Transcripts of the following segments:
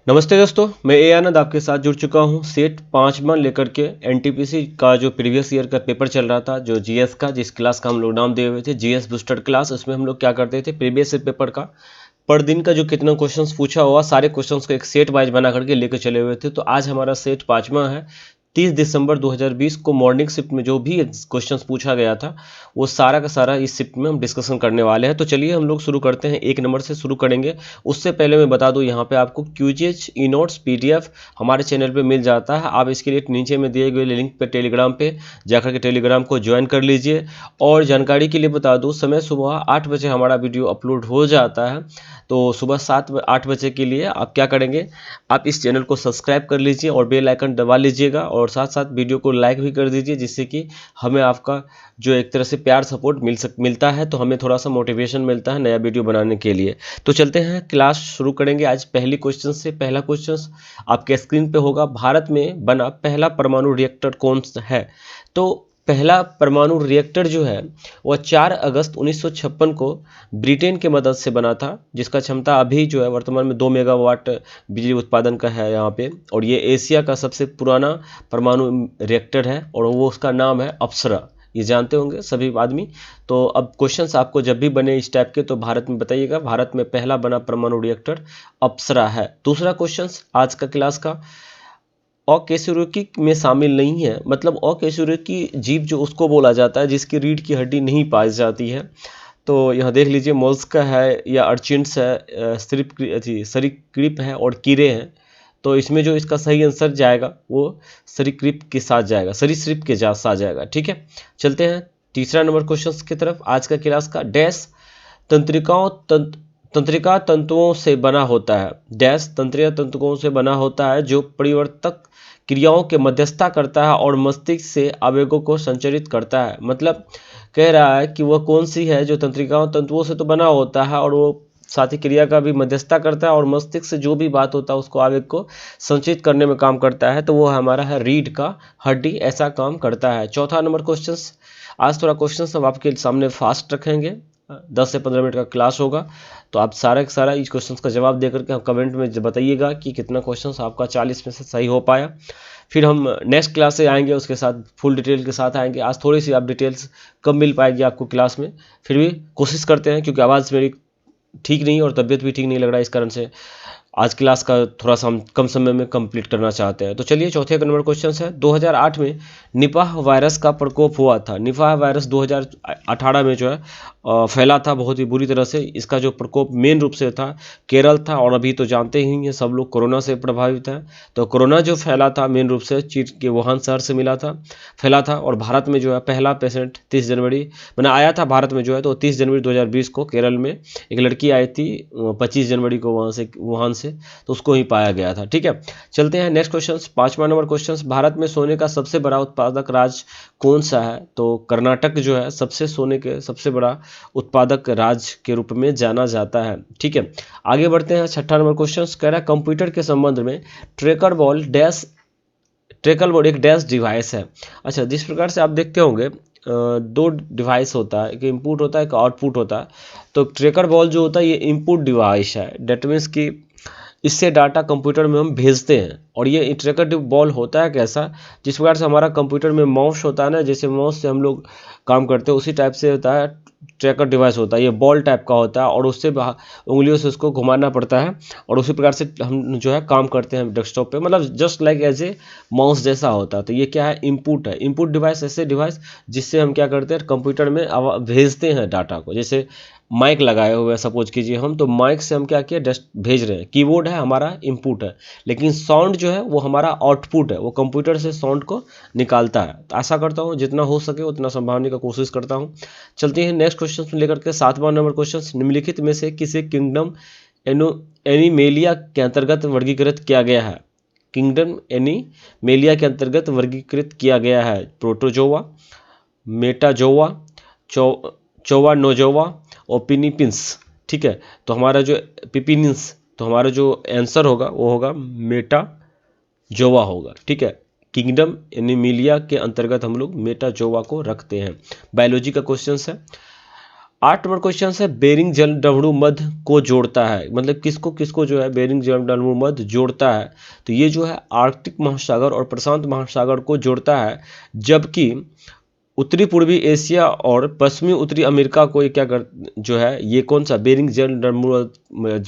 नमस्ते दोस्तों, मैं ए आनंद आपके साथ जुड़ चुका हूं। सेट 5वां लेकर के एनटीपीसी का जो प्रीवियस ईयर का पेपर चल रहा था, जो जीएस का, जिस क्लास का हम लोग नाम दिए हुए थे जीएस बूस्टर क्लास। उसमें हम लोग क्या करते थे, प्रीवियस ईयर पेपर का पर दिन का जो कितना क्वेश्चंस पूछा हुआ, सारे क्वेश्चंस को एक सेट वाइज बना करके लेकर चले हुए थे। तो आज हमारा सेट 5वां है। 30 दिसंबर 2020 को मॉर्निंग शिफ्ट में जो भी क्वेश्चंस पूछा गया था, वो सारा का सारा इस शिफ्ट में हम डिस्कशन करने वाले हैं। तो चलिए हम लोग शुरू करते हैं। 1 नंबर से शुरू करेंगे। उससे पहले मैं बता दूं, यहाँ पे आपको क्यूजीएच ई नोट्स पीडीएफ हमारे चैनल पे मिल जाता है। आप इसके लिए नीचे में दिए गए लिंक पे टेलीग्राम पे जाकर के टेलीग्राम को ज्वाइन कर लीजिए। और जानकारी के लिए बता दूं, समय सुबह 8 बजे हमारा वीडियो अपलोड हो जाता है। तो सुबह 8 बजे के लिए आप क्या करेंगे, आप इस चैनल को सब्सक्राइब कर लीजिए और बेल आइकन दबा लीजिएगा, और साथ साथ वीडियो को लाइक भी कर दीजिए, जिससे कि हमें आपका जो एक तरह से प्यार सपोर्ट मिलता है, तो हमें थोड़ा सा मोटिवेशन मिलता है नया वीडियो बनाने के लिए। तो चलते हैं, क्लास शुरू करेंगे आज पहली क्वेश्चन से। पहला क्वेश्चन आपके स्क्रीन पे होगा, भारत में बना पहला परमाणु रिएक्टर कौन सा है। तो पहला परमाणु रिएक्टर जो है वह 4 अगस्त 1956 को ब्रिटेन के मदद से बना था, जिसका क्षमता अभी जो है वर्तमान में 2 मेगावाट बिजली उत्पादन का है यहाँ पे। और ये एशिया का सबसे पुराना परमाणु रिएक्टर है, और वो उसका नाम है अप्सरा। ये जानते होंगे सभी आदमी। तो अब क्वेश्चंस आपको जब भी बने इस टाइप के, तो भारत में बताइएगा, भारत में पहला बना परमाणु रिएक्टर अप्सरा है। दूसरा क्वेश्चन आज का क्लास का, अकशेरुकी में शामिल नहीं है। मतलब अकशेरुकी जीव जो उसको बोला जाता है जिसकी रीढ़ की हड्डी नहीं पाई जाती है। तो यहाँ देख लीजिए, मोल्स्का है या अर्चिन्स है, सरीसृप है और कीड़े हैं। तो इसमें जो इसका सही आंसर जाएगा वो सरीसृप के साथ जाएगा, सरीसृप के साथ जाएगा। ठीक है, चलते हैं तीसरा नंबर क्वेश्चन की तरफ। आज का क्लास का, डैश तंत्रिका तंतुओं से बना होता है। डैश तंत्रिका तंतुओं से बना होता है जो परिवर्तक क्रियाओं के मध्यस्थता करता है और मस्तिष्क से आवेगों को संचारित करता है। मतलब कह रहा है कि वह कौन सी है जो तंत्रिकाओं तंतुओं से तो बना होता है, और वो साथ ही क्रिया का भी मध्यस्थता करता है, और मस्तिष्क से जो भी बात होता है उसको आवेग को संचित करने में काम करता है। तो वो हमारा है रीढ़ का हड्डी, ऐसा काम करता है। चौथा नंबर क्वेश्चन, आज थोड़ा क्वेश्चन सब आपके सामने फास्ट रखेंगे। 10 से 15 मिनट का क्लास होगा, तो आप सारा का सारा इस क्वेश्चन का जवाब देकर के हम कमेंट में बताइएगा कि कितना क्वेश्चन आपका 40 में से सही हो पाया। फिर हम नेक्स्ट क्लास से आएंगे, उसके साथ फुल डिटेल के साथ आएंगे। आज थोड़ी सी आप डिटेल्स कम मिल पाएगी आपको क्लास में, फिर भी कोशिश करते हैं, क्योंकि आवाज़ मेरी ठीक नहीं और तबीयत भी ठीक नहीं लग रहा है, इस कारण से आज क्लास का थोड़ा सा हम कम समय में कंप्लीट करना चाहते हैं। तो चलिए, चौथे नंबर क्वेश्चन है, 2008 में निपाह वायरस का प्रकोप हुआ था। निपाह वायरस 2018 में जो है फैला था बहुत ही बुरी तरह से। इसका जो प्रकोप मेन रूप से था केरल था, और अभी तो जानते ही हैं सब लोग कोरोना से प्रभावित हैं। तो कोरोना जो फैला था मेन रूप से चीन के वुहान शहर से फैला था। और भारत में जो है पहला पेशेंट 30 जनवरी मैंने आया था भारत में जो है, तो 30 जनवरी 2020 को केरल में एक लड़की आई थी, 25 जनवरी को वुहान से, तो उसको ही पाया गया था। ठीक है, चलते हैं नेक्स्ट क्वेश्चन। 5वां नंबर क्वेश्चन, भारत में सोने का सबसे बड़ा उत्पादक राज्य कौन सा है। तो कर्नाटक जो है सोने के सबसे बड़ा उत्पादक राज्य के रूप में जाना जाता है। ठीक है, आगे बढ़ते हैं। 6वां नंबर क्वेश्चन कह रहा है, कंप्यूटर के संबंध में ट्रैकर बॉल एक डैश डिवाइस है। अच्छा, जिस प्रकार से आप देखते होंगे, दो डिवाइस होता है, एक इनपुट होता है, एक आउटपुट होता है। तो ट्रैकर बॉल जो होता है ये इनपुट डिवाइस है। डेट मीन्स कि इससे डाटा कंप्यूटर में हम भेजते हैं। और ये ट्रैकर बॉल होता है कैसा, जिस प्रकार से हमारा कंप्यूटर में माउस होता है ना, जैसे माउस से हम लोग काम करते हैं उसी टाइप से होता है ट्रैकर डिवाइस होता है। ये बॉल टाइप का होता है, और उससे उंगलियों से उसको घुमाना पड़ता है, और उसी प्रकार से हम जो है काम करते हैं डेस्कटॉप पे। मतलब just like as a mouse जैसा होता है। तो ये क्या है, इनपुट है। इनपुट डिवाइस ऐसे डिवाइस जिससे हम क्या करते हैं, कंप्यूटर में भेजते हैं डाटा को। जैसे माइक लगाए हुए हैं सपोज कीजिए हम, तो माइक से हम क्या किए, भेज रहे हैं। कीबोर्ड है हमारा इनपुट है, लेकिन साउंड जो है वो हमारा आउटपुट है, वो कंप्यूटर से साउंड को निकालता है। तो आशा करता हूँ जितना हो सके उतना संभालने का कोशिश करता हूँ। चलते हैं नेक्स्ट क्वेश्चन लेकर के। 7वां नंबर क्वेश्चन, निम्नलिखित में से किसे किंगडम एनिमेलिया के अंतर्गत वर्गीकृत किया गया है। किंगडम एनिमेलिया के अंतर्गत वर्गीकृत किया गया है। प्रोटोजोआ, मेटाजोआ, चौवानोजोआ और पिनिपिन्स। ठीक है, तो हमारा जो पिपिनिन्स, तो हमारा जो आंसर होगा वो होगा मेटाजोआ होगा। ठीक है, किंगडम एनिमिलिया के अंतर्गत हम लोग मेटाजोआ को रखते हैं। बायोलॉजी का क्वेश्चन है। 8 नंबर क्वेश्चन है, बेरिंग जल डमरू मध्य को जोड़ता है, मतलब किसको किसको जो है बेरिंग जल डमरू मध्य जोड़ता है, तो ये जो है आर्कटिक महासागर और प्रशांत महासागर को जोड़ता है, जबकि उत्तरी पूर्वी एशिया और पश्चिमी उत्तरी अमेरिका को ये क्या कर जो है ये कौन सा बेरिंग जल डमरू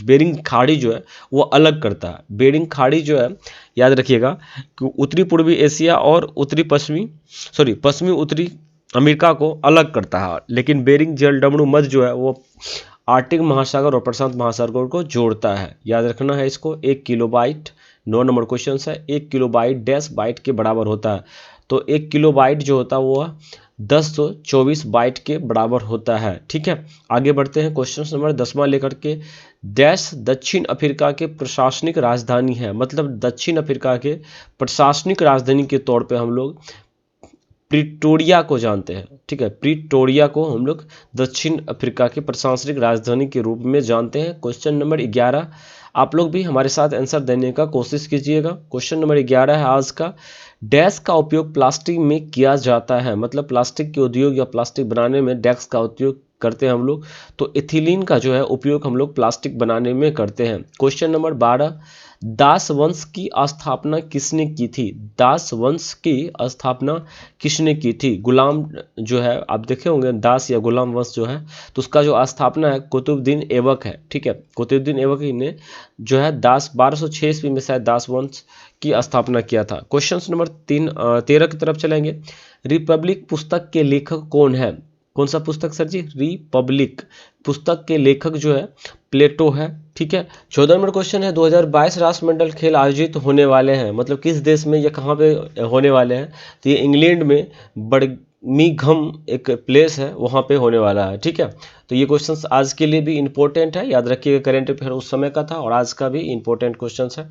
बेरिंग खाड़ी जो है वो अलग करता है। बेरिंग खाड़ी जो है याद रखिएगा कि उत्तरी पूर्वी एशिया और पश्चिमी उत्तरी अमेरिका को अलग करता है, लेकिन बेरिंग जल डमरू मध्य जो है वो आर्कटिक महासागर और प्रशांत महासागर को जोड़ता है। याद रखना है इसको। 1 किलोबाइट 9 नंबर क्वेश्चन है, 1 किलोबाइट डैश बाइट के बराबर होता है, तो 1 किलोबाइट जो होता है वो 1024 बाइट के बराबर होता है। ठीक है, आगे बढ़ते हैं। क्वेश्चन नंबर 10वां लेकर के, डैश दक्षिण अफ्रीका के प्रशासनिक राजधानी है, मतलब दक्षिण अफ्रीका के प्रशासनिक राजधानी के तौर पे हम लोग प्रिटोरिया को जानते हैं। ठीक है, प्रिटोरिया को हम लोग दक्षिण अफ्रीका की प्रशासनिक राजधानी के रूप में जानते हैं। क्वेश्चन नंबर 11, आप लोग भी हमारे साथ आंसर देने का कोशिश कीजिएगा। क्वेश्चन नंबर 11 है आज का, डैश का उपयोग प्लास्टिक में किया जाता है, मतलब प्लास्टिक के उद्योग या प्लास्टिक बनाने में डैश का उपयोग करते हैं हम लोग, तो एथिलीन का जो है उपयोग हम लोग प्लास्टिक बनाने में करते हैं। क्वेश्चन नंबर 12, दास वंश की स्थापना किसने की थी? दास वंश की स्थापना किसने की थी? गुलाम जो है आप देखे होंगे दास या गुलाम वंश जो है, तो उसका जो स्थापना है कुतुबुद्दीन ऐबक है। ठीक है, कुतुबुद्दीन ऐबक ही ने जो है 1206 ईस्वी में शायद दास वंश की स्थापना किया था। क्वेश्चन नंबर 13 की तरफ चलेंगे। रिपब्लिक पुस्तक के लेखक कौन है? कौन सा पुस्तक सर जी? रिपब्लिक पुस्तक के लेखक जो है प्लेटो है। ठीक है, 14 नंबर क्वेश्चन है, 2022 राष्ट्रमंडल खेल आयोजित होने वाले हैं, मतलब किस देश में या कहाँ पे होने वाले हैं? तो ये इंग्लैंड में बर्मिंघम एक प्लेस है वहाँ पे होने वाला है। ठीक है, तो ये क्वेश्चन आज के लिए भी इंपॉर्टेंट है, याद रखिएगा, करेंट अफेयर उस समय का था और आज का भी इंपॉर्टेंट क्वेश्चन है।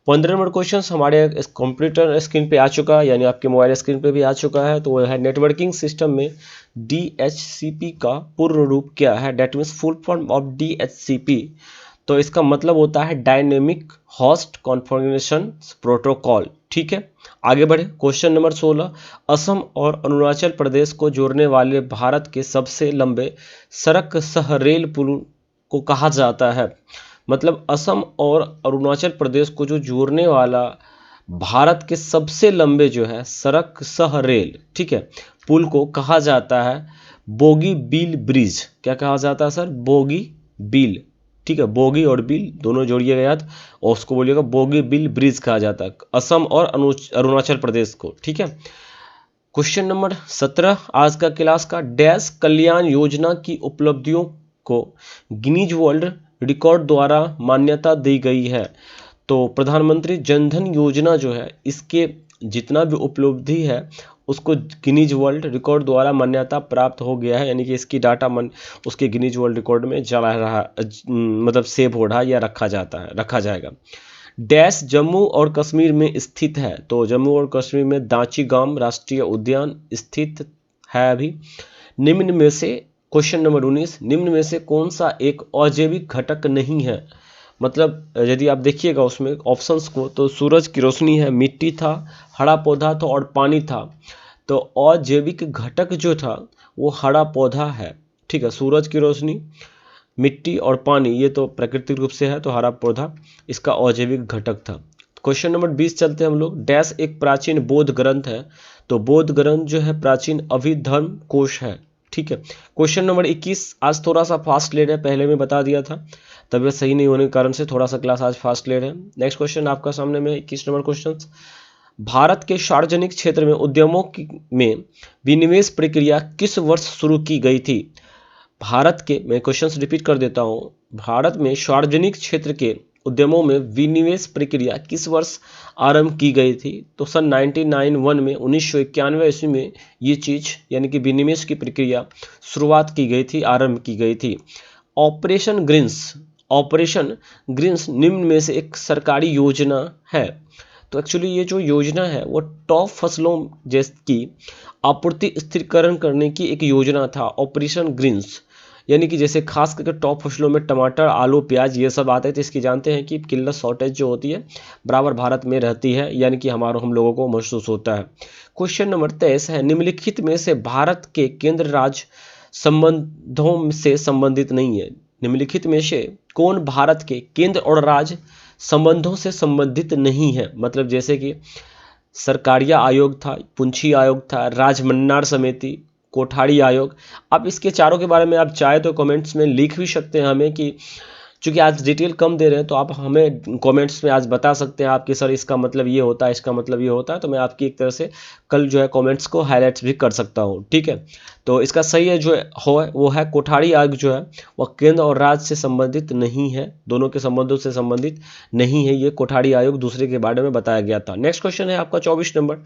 15 नंबर क्वेश्चन हमारे कंप्यूटर स्क्रीन पे आ चुका है, यानी आपके मोबाइल स्क्रीन पे भी आ चुका है, तो वो है नेटवर्किंग सिस्टम में DHCP का पूर्ण रूप क्या है? That means full form of DHCP, तो इसका मतलब होता है डायनेमिक होस्ट कॉन्फ़िगरेशन प्रोटोकॉल। ठीक है, आगे बढ़े। क्वेश्चन नंबर 16, असम और अरुणाचल प्रदेश को जोड़ने वाले भारत के सबसे लंबे सड़क सह रेल पुल को कहा जाता है? मतलब असम और अरुणाचल प्रदेश को जो जोड़ने वाला भारत के सबसे लंबे जो है सड़क सह रेल, ठीक है, पुल को कहा जाता है बोगी बील ब्रिज। क्या कहा जाता है सर? बोगी बील। ठीक है, बोगी और बिल दोनों जोड़िएगा याद, और उसको बोलिएगा बोगी बिल ब्रिज कहा जाता है असम और अरुणाचल प्रदेश को। ठीक है, क्वेश्चन नंबर 17 आज का क्लास का, डैश कल्याण योजना की उपलब्धियों को गिनीज वर्ल्ड रिकॉर्ड द्वारा मान्यता दी गई है? तो प्रधानमंत्री जनधन योजना जो है इसके जितना भी उपलब्धि है उसको गिनीज वर्ल्ड रिकॉर्ड द्वारा मान्यता प्राप्त हो गया है, यानी कि इसकी डाटा उसके गिनीज वर्ल्ड रिकॉर्ड में चला रहा मतलब सेव हो रहा या रखा जाएगा। डैश जम्मू और कश्मीर में स्थित है? तो जम्मू और कश्मीर में दांचीगाम राष्ट्रीय उद्यान स्थित है अभी। निम्न में से, क्वेश्चन नंबर 19, निम्न में से कौन सा एक अजैविक घटक नहीं है? मतलब यदि आप देखिएगा उसमें ऑप्शंस को, तो सूरज की रोशनी है, मिट्टी था, हरा पौधा था और पानी था। तो अजैविक घटक जो था वो हरा पौधा है। ठीक है, सूरज की रोशनी, मिट्टी और पानी ये तो प्राकृतिक रूप से है, तो हरा पौधा इसका अजैविक घटक था। क्वेश्चन नंबर 20 चलते हैं हम लोग। डैश एक प्राचीन बौद्ध ग्रंथ है? तो बौद्ध ग्रंथ जो है प्राचीन अभिधर्म कोश है। ठीक है, क्वेश्चन नंबर 21 आज थोड़ा सा फास्ट ले रहे हैं, पहले मैं बता दिया था, तबीयत सही नहीं होने के कारण से थोड़ा सा क्लास आज फास्ट ले रहे हैं। नेक्स्ट क्वेश्चन आपका सामने में 21 नंबर क्वेश्चन, भारत के सार्वजनिक क्षेत्र में उद्यमों में विनिवेश प्रक्रिया किस वर्ष शुरू की गई थी? भारत के, मैं क्वेश्चन रिपीट कर देता हूं, भारत में सार्वजनिक क्षेत्र के उद्यमों में विनिवेश प्रक्रिया किस वर्ष आरंभ की गई थी? तो सन 1991 में 1991 ईस्वी में ये चीज यानी कि विनिवेश की प्रक्रिया शुरुआत की गई थी, आरंभ की गई थी। ऑपरेशन ग्रीन्स निम्न में से एक सरकारी योजना है? तो एक्चुअली ये जो योजना है वो टॉप फसलों जैसी आपूर्ति स्थिरीकरण करने की एक योजना था, ऑपरेशन ग्रीन्स, यानी कि जैसे खास करके टॉप फसलों में टमाटर, आलू, प्याज ये सब आते थे, इसकी जानते हैं कि किल्लत शॉर्टेज जो होती है बराबर भारत में रहती है, यानी कि हम लोगों को महसूस होता है। क्वेश्चन नंबर 23 है, निम्नलिखित में से भारत के केंद्र राज्य संबंधों से संबंधित नहीं है। निम्नलिखित में से कौन भारत के केंद्र और राज्य संबंधों से संबंधित नहीं है? मतलब जैसे कि सरकारिया आयोग था, पुंछी आयोग था, राजमन्नार समिति, कोठारी आयोग। आप इसके चारों के बारे में आप चाहे तो कमेंट्स में लिख भी सकते हैं हमें, कि चूंकि आज डिटेल कम दे रहे हैं तो आप हमें कमेंट्स में आज बता सकते हैं आपके सर इसका मतलब ये होता है, इसका मतलब ये होता है, तो मैं आपकी एक तरह से कल जो है कमेंट्स को हाईलाइट्स भी कर सकता हूँ। ठीक है, तो इसका सही है जो हो वो है कोठारी आयोग जो है वह केंद्र और राज्य से संबंधित नहीं है, दोनों के संबंधों से संबंधित नहीं है। ये कोठारी आयोग दूसरे के बारे में बताया गया था। नेक्स्ट क्वेश्चन है आपका 24 नंबर।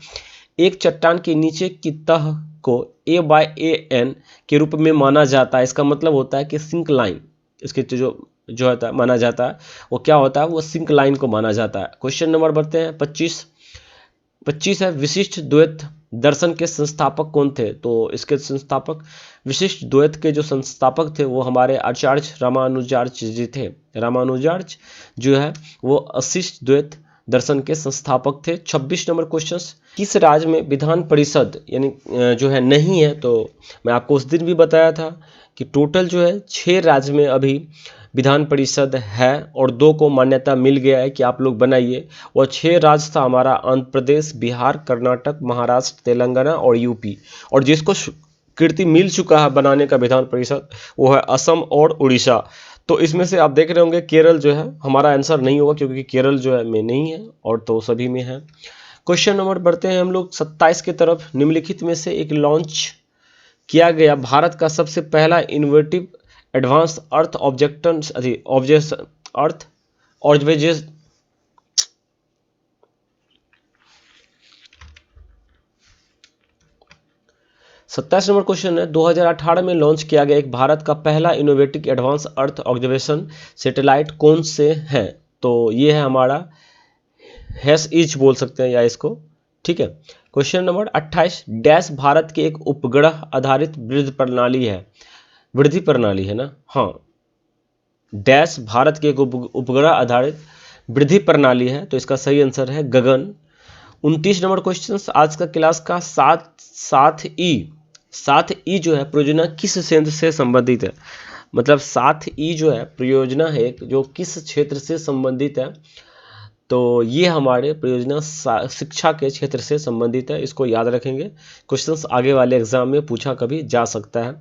एक चट्टान के नीचे की तह को A/AN के रूप में माना जाता है। इसका मतलब होता है कि सिंक लाइन, इसके जो होता है माना जाता है वो क्या होता है, वो सिंक लाइन को माना जाता है। क्वेश्चन नंबर बढ़ते हैं 25 है विशिष्ट द्वैत दर्शन के संस्थापक कौन थे? तो इसके संस्थापक, विशिष्ट द्वैत के जो संस्थापक थे वो हमारे आचार्य रामानुजाचार्य जी थे। रामानुजाचार्य जो है वो अशिष्ट द्वैत दर्शन के संस्थापक थे। 26 नंबर क्वेश्चन, किस राज्य में विधान परिषद यानी जो है नहीं है? तो मैं आपको उस दिन भी बताया था कि टोटल जो है 6 राज्य में अभी विधान परिषद है और 2 को मान्यता मिल गया है कि आप लोग बनाइए। और 6 राज्य था हमारा आंध्र प्रदेश, बिहार, कर्नाटक, महाराष्ट्र, तेलंगाना और यूपी। और जिसको कीर्ति मिल चुका है बनाने का विधान परिषद वो है असम और उड़ीसा। तो इसमें से आप देख रहे होंगे केरल जो है हमारा आंसर नहीं होगा, क्योंकि केरल जो है में नहीं है और तो सभी में है। क्वेश्चन नंबर बढ़ते हैं हम लोग 27 की तरफ। निम्नलिखित में से एक लॉन्च किया गया भारत का सबसे पहला innovative advance earth observation 27 number question है 2018 में लॉन्च किया गया एक भारत का पहला innovative advance earth observation satellite कौन से हैं? तो ये है हमारा हैश इच बोल सकते हैं या इसको। ठीक है, क्वेश्चन नंबर 28, डैश भारत के एक उपग्रह आधारित वृद्धि प्रणाली है ना, हाँ, डैश भारत के एक उपग्रह आधारित वृद्धि प्रणाली है, तो इसका सही आंसर है गगन। 29 नंबर क्वेश्चन, आज का क्लास का 7E जो है परियोजना किस क्षेत्र से संबंधित है? मतलब 7E जो है परियोजना है जो किस क्षेत्र से संबंधित है? तो ये हमारे परियोजना शिक्षा के क्षेत्र से संबंधित है, इसको याद रखेंगे, क्वेश्चंस आगे वाले एग्जाम में पूछा कभी जा सकता है।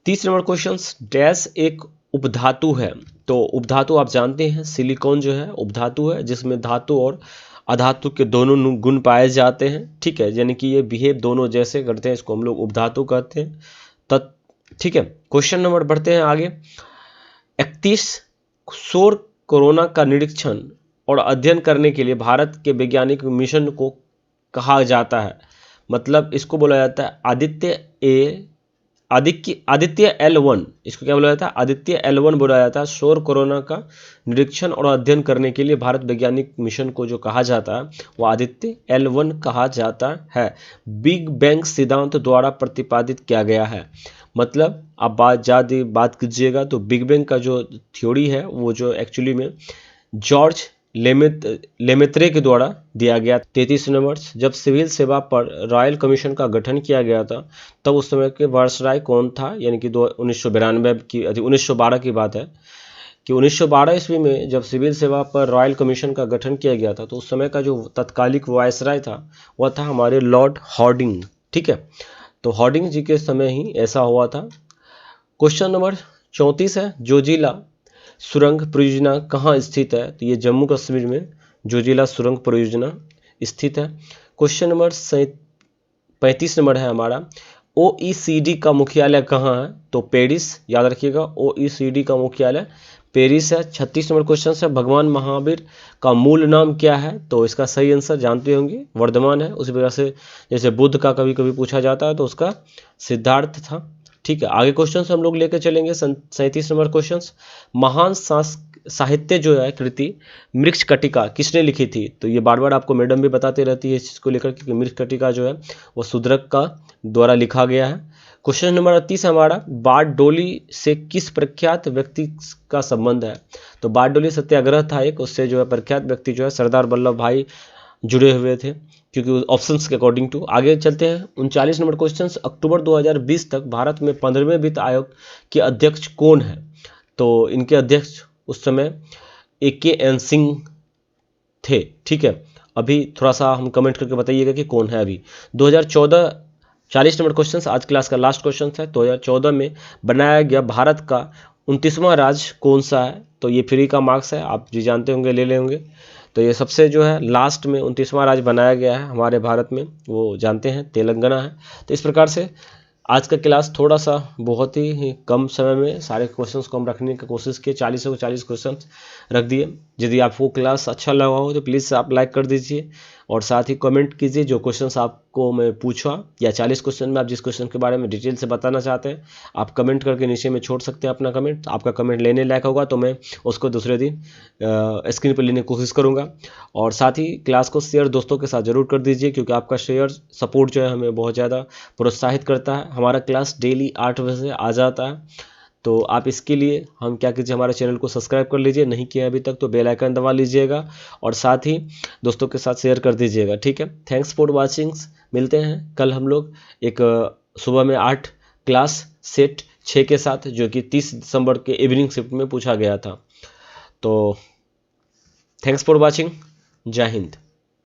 30 नंबर क्वेश्चन, डैश एक उपधातु है? तो उपधातु आप जानते हैं सिलिकॉन जो है उपधातु है, जिसमें धातु और अधातु के दोनों गुण पाए जाते हैं। ठीक है, यानी कि ये बिहेव दोनों जैसे करते हैं, इसको हम लोग उपधातु कहते हैं। ठीक है, क्वेश्चन नंबर बढ़ते हैं आगे। 31, सौर कोरोना का निरीक्षण और अध्ययन करने के लिए भारत के वैज्ञानिक मिशन को कहा जाता है? मतलब इसको बोला जाता है आदित्य L1, इसको क्या बोला जाता है? आदित्य L1 बोला जाता है। सौर कोरोना का निरीक्षण और अध्ययन करने के लिए भारत वैज्ञानिक मिशन को जो कहा जाता है वो आदित्य L1 कहा जाता है। बिग बैंग सिद्धांत द्वारा प्रतिपादित किया गया है। मतलब आप बात कीजिएगा तो बिग बैंग का जो थ्योरी है वो जो एक्चुअली में जॉर्ज लेमेत्रे के द्वारा दिया गया। 33 नंबर, जब सिविल सेवा पर रॉयल कमीशन का गठन किया गया था तब उस समय के वायसराय कौन था? यानी कि 1912 की बात है कि 1912 ईस्वी में जब सिविल सेवा पर रॉयल कमीशन का गठन किया गया था तो उस समय का जो तत्कालिक वायसराय था वह था हमारे लॉर्ड हॉर्डिंग। ठीक है, तो हॉर्डिंग जी के समय ही ऐसा हुआ था। क्वेश्चन नंबर 34 है, जोजिला सुरंग परियोजना कहाँ स्थित है? तो ये जम्मू कश्मीर में जोजिला सुरंग परियोजना स्थित है। क्वेश्चन नंबर 35 नंबर है हमारा, OECD का मुख्यालय कहाँ है? तो पेरिस, याद रखिएगा OECD का मुख्यालय पेरिस है। 36 नंबर क्वेश्चन है, भगवान महावीर का मूल नाम क्या है? तो इसका सही आंसर जानते होंगे वर्धमान है। उसी वजह से जैसे बुद्ध का कभी कभी पूछा जाता है तो उसका सिद्धार्थ था। ठीक है, आगे क्वेश्चन हम लोग लेकर चलेंगे। 37 नंबर क्वेश्चन, महान साहित्य जो है कृति मृक्षकटिका किसने लिखी थी? तो ये बार बार आपको मैडम भी बताते रहती है इस चीज़ को लेकर, क्योंकि मृक्षकटिका जो है वो शूद्रक का द्वारा लिखा गया है। क्वेश्चन नंबर 38 हमारा, बारडोली से किस प्रख्यात व्यक्ति का संबंध है? तो बारडोली सत्याग्रह था एक, उससे जो है प्रख्यात व्यक्ति जो है सरदार वल्लभ भाई जुड़े हुए थे, क्योंकि ऑप्शंस के अकॉर्डिंग टू। आगे चलते हैं 39 नंबर क्वेश्चन, अक्टूबर 2020 तक भारत में 15वें वित्त आयोग के अध्यक्ष कौन है? तो इनके अध्यक्ष उस समय AK सिंह थे। ठीक है, अभी थोड़ा सा हम कमेंट करके बताइएगा कि कौन है अभी। 2014, 40 नंबर क्वेश्चन आज क्लास का लास्ट क्वेश्चन है। 2014 में बनाया गया भारत का 29वां राज्य कौन सा है? तो ये फ्री का मार्क्स है, आप जी जानते होंगे, ले लेंगे। तो ये सबसे जो है लास्ट में 29वां राज्य बनाया गया है हमारे भारत में, वो जानते हैं तेलंगाना है। तो इस प्रकार से आज का क्लास थोड़ा सा बहुत ही कम समय में सारे क्वेश्चंस को हम रखने की कोशिश किए, 40 को 40 क्वेश्चंस रख दिए। यदि आपको क्लास अच्छा लगा हो तो प्लीज़ आप लाइक कर दीजिए और साथ ही कमेंट कीजिए जो क्वेश्चंस आपको मैं पूछा, या 40 क्वेश्चन में आप जिस क्वेश्चन के बारे में डिटेल से बताना चाहते हैं आप कमेंट करके नीचे में छोड़ सकते हैं अपना कमेंट। आपका कमेंट लेने लायक होगा तो मैं उसको दूसरे दिन स्क्रीन पर लेने की कोशिश करूँगा। और साथ ही क्लास को शेयर दोस्तों के साथ ज़रूर कर दीजिए, क्योंकि आपका शेयर सपोर्ट जो है हमें बहुत ज़्यादा प्रोत्साहित करता है। हमारा क्लास डेली 8 बजे आ जाता है, तो आप इसके लिए हम क्या कीजिए, हमारे चैनल को सब्सक्राइब कर लीजिए, नहीं किया अभी तक तो बेल आइकन दबा लीजिएगा और साथ ही दोस्तों के साथ शेयर कर दीजिएगा। ठीक है, थैंक्स फॉर वाचिंग। मिलते हैं कल हम लोग एक सुबह में 8 क्लास सेट 6 के साथ, जो कि 30 दिसंबर के इवनिंग शिफ्ट में पूछा गया था। तो थैंक्स फॉर वाचिंग, जय हिंद।